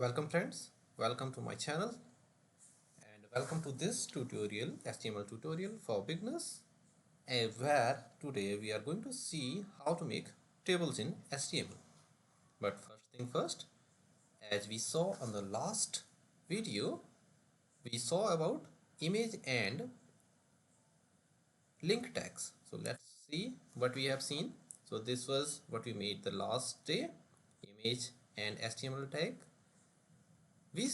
Welcome friends, welcome to my channel and welcome to this tutorial, HTML tutorial for beginners, where today we are going to see how to make tables in HTML. But first thing first, as we saw on the last video, we saw about image and link tags. So let's see what we have seen. So this was what we made the last day, image and HTML tag. We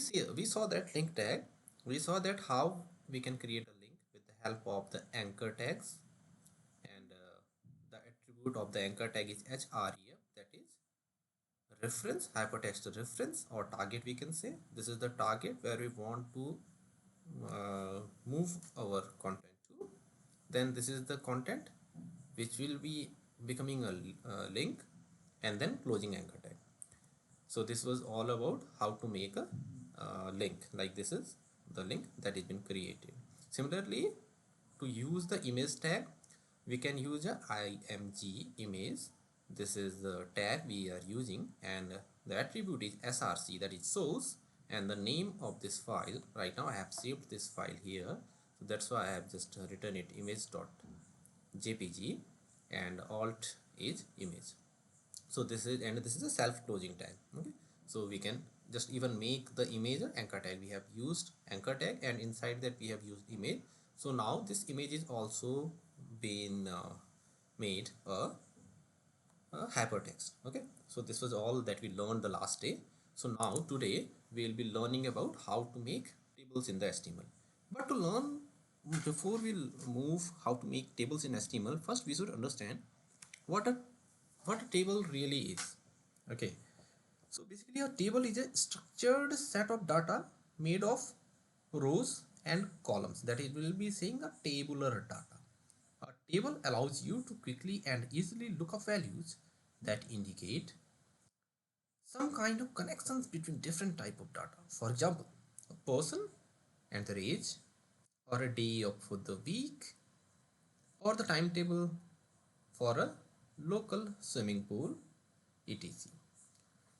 saw that link tag. We saw that how we can create a link with the help of the anchor tags, and the attribute of the anchor tag is href, that is reference, hypertext reference, or target, we can say. This is the target where we want to move our content to. Then this is the content which will be becoming a link, and then closing anchor tag. So this was all about how to make a link. Like this is the link that has been created. Similarly, to use the image tag, we can use a img image. This is the tag we are using, and the attribute is src, that is source, and the name of this file. Right now I have saved this file here, so that's why I have just written it image.jpg, and alt is image. So this is a self-closing tag. Okay, so we can just even make the image anchor tag. We have used anchor tag, and inside that we have used image. So now this image is also been made a hypertext. Okay, so this was all that we learned the last day. So now today we will be learning about how to make tables in the HTML. But to learn, before we move how to make tables in HTML, first we should understand what a table really is. Okay, so basically a table is a structured set of data made of rows and columns. That is, will be saying a tabular data. A table allows you to quickly and easily look up values that indicate some kind of connections between different type of data. For example, a person and their age, or a day of for the week, or the timetable for a local swimming pool, etc.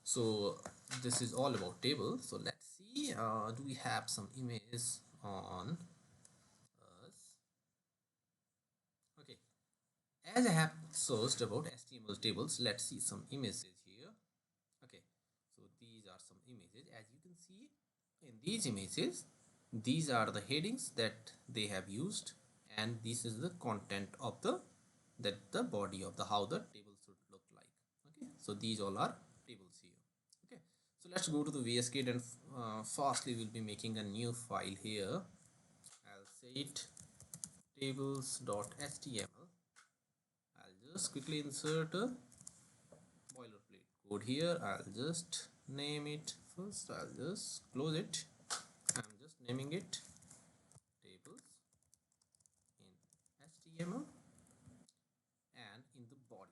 So this is all about table. So let's see, do we have some images on us? Okay, as I have searched about HTML tables, let's see some images here. Okay, so these are some images. As you can see in these images, these are the headings that they have used, and this is the content of the body of the how the table should look like. Okay, so these all are tables here. Okay, so let's go to the VS Code, and fastly we'll be making a new file here. I'll say it tables.html. I'll just quickly insert a boilerplate code here. I'll just name it first. I'll just close it. I'm just naming it tables in HTML, and in the body,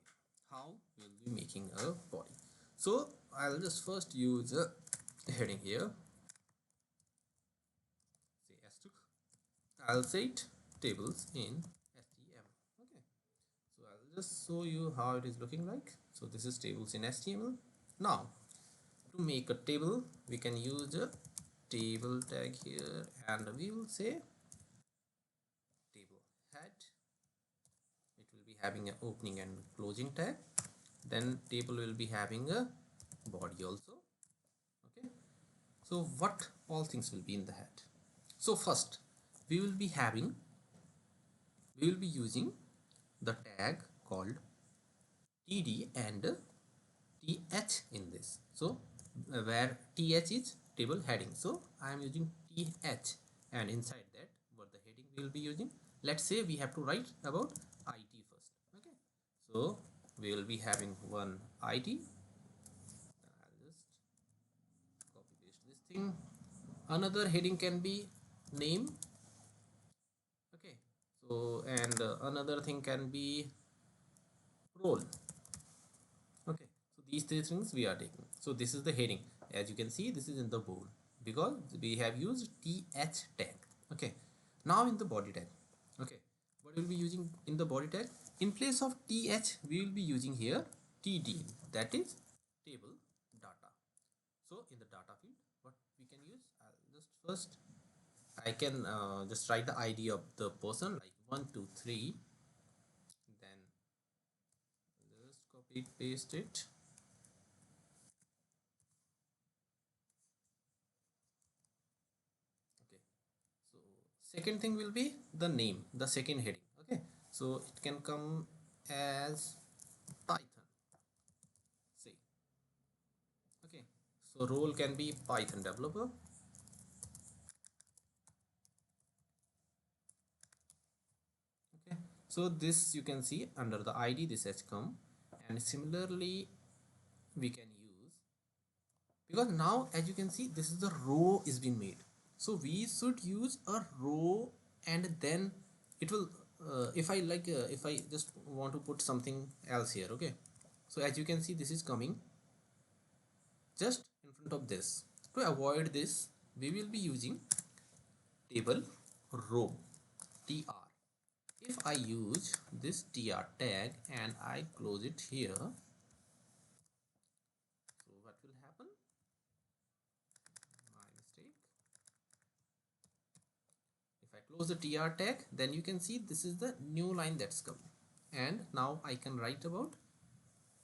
how we'll be making a body. So I'll just first use a heading here, say s2. I'll say it tables in HTML. Okay, so I'll just show you how it is looking like. So this is tables in HTML. Now to make a table, we can use a table tag here, and we will say table head. It will be having an opening and closing tag. Then table will be having a body also. Okay, so what all things will be in the head? So first we will be having, we will be using the tag called td and th in this. So where th is table heading, so I am using th, and inside that what the heading we will be using, let's say we have to write about it first. Okay, so we will be having one it. I'll just copy paste this thing. Another heading can be name. Okay, so and another thing can be role. Okay, so these three things we are taking. So this is the heading. As you can see, this is in the bold because we have used th tag. Okay, now in the body tag. Okay, what we'll be using in the body tag, in place of th we will be using here td, that is table data. So in the data field, what we can use, I'll just first I can just write the ID of the person like 123, then just copy paste it. Okay, so second thing will be the name, the second heading. Okay, so it can come as Python, say. Okay, so role can be Python developer. Okay, so this you can see under the ID this has come, and similarly we can use, because now as you can see this is the row is being made, so we should use a row, and then it will if I like if I just want to put something else here. Okay, so as you can see this is coming just in front of this. To avoid this we will be using table row tr. If I use this tr tag and I close it here, so what will happen? My mistake. If I close the tr tag, then you can see this is the new line that's coming, and now I can write about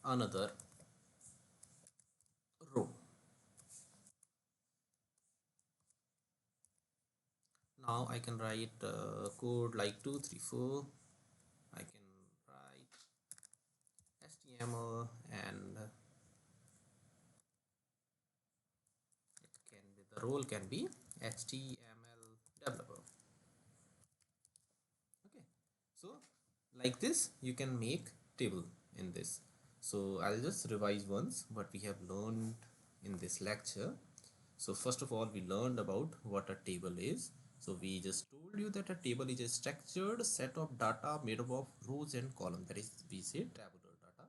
another row. Now I can write code like 234. I can write HTML, and it can be, the role can be HTML developer. Okay, so like this you can make table in this. So I'll just revise once what we have learned in this lecture. So first of all we learned about what a table is. So we just told you that a table is a structured set of data made up of rows and columns, that is we say tabular data.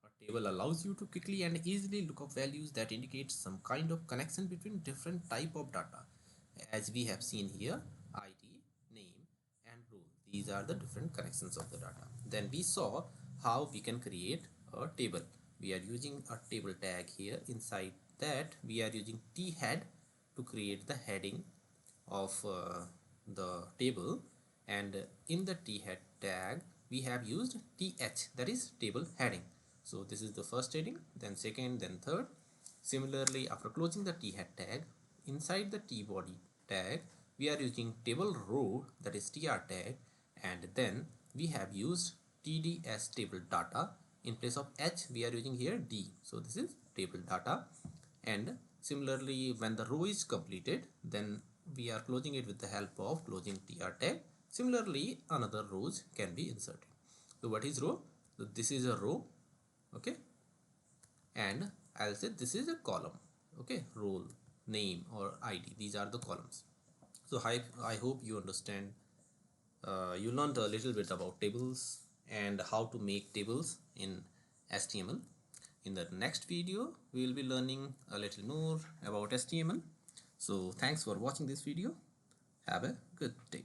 A table allows you to quickly and easily look up values that indicate some kind of connection between different type of data, as we have seen here: ID, name, and role. These are the different connections of the data. Then we saw how we can create a table. We are using a table tag here. Inside that we are using t head to create the heading of the table, and in the t head tag we have used th, that is table heading. So this is the first heading, then second, then third. Similarly, after closing the t head tag, inside the t body tag we are using table row, that is tr tag, and then we have used td as table data. In place of h we are using here d, so this is table data. And similarly, when the row is completed, then we are closing it with the help of closing tr tag. Similarly, another rows can be inserted. So what is row? So this is a row. Okay, and I'll say this is a column. Okay, role, name, or ID, these are the columns. So I hope you understand, you learned a little bit about tables and how to make tables in HTML. In the next video we will be learning a little more about HTML. So thanks for watching this video. Have a good day.